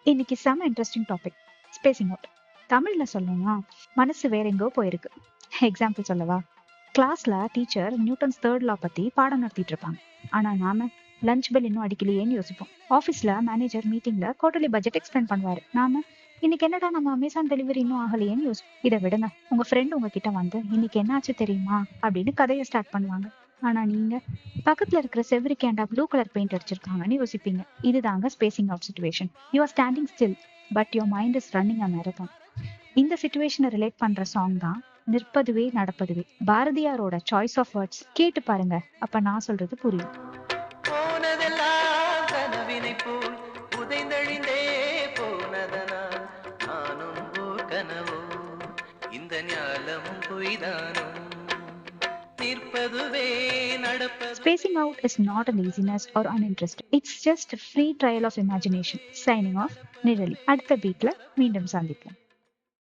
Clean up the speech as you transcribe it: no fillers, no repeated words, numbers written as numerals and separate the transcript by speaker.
Speaker 1: இன்னைக்கு செம interesting topic, spacing out. தமிழ்ல சொல்லணும்னா மனசு வேற எங்கோ போயிருக்கு. எக்ஸாம்பிள் சொல்லவா? கிளாஸ்ல டீச்சர் நியூட்டன்ஸ் தேர்ட் லா பத்தி பாடம் நடத்திட்டு இருப்பாங்க. ஆனா நாம லஞ்ச் பெல் இன்னும் அடிக்கலையேன்னு யோசிப்போம். ஆஃபீஸ்ல மேனேஜர் மீட்டிங்ல குவார்டர்லி பட்ஜெட் எக்ஸ்பிளைன் பண்ணுவாரு. நாம இன்னைக்கு என்னடா நம்ம அமேசான் டெலிவரி இன்னும் ஆகலையேன்னு யோசிப்போம். இதை விடுங்க, உங்க ஃப்ரெண்ட் உங்ககிட்ட வந்து இன்னைக்கு என்ன ஆச்சு தெரியுமா அப்படின்னு கதையை ஸ்டார்ட் பண்ணுவாங்க. ஆனா நீங்க பக்கத்துல இருக்கிற செவருக்கு ஏண்டா ப்ளூ கலர் பெயிண்ட் அடிச்சிருக்காங்கன்னு யோசிப்பீங்க. இதுதாங்க spacing out situation. You are standing still but your mind is running a marathon. இந்த சிச்சுவேஷனை ரிலேட் பண்ற சாங் தான் நிற்பதுவே நடப்பதுவே, பாரதியாரோட சாய்ஸ் ஆஃப் வேர்ட்ஸ். கேட்டு பாருங்க, அப்ப நான் சொல்றது புரியும்.
Speaker 2: போனதெல்லாம் கனவினை போல் புதைந்தழிந்தே போனதனால் நானும் ஓர் கனவோ, இந்த ஞாலமும் பொய்தானோ, நிற்பதுவே நடப்பது.
Speaker 1: Spacing out is not a laziness or uninterest. It's just a free trial of imagination. Signing off, Nizhali. அடுத்த பீட்ல மீண்டும் சந்திப்போம்.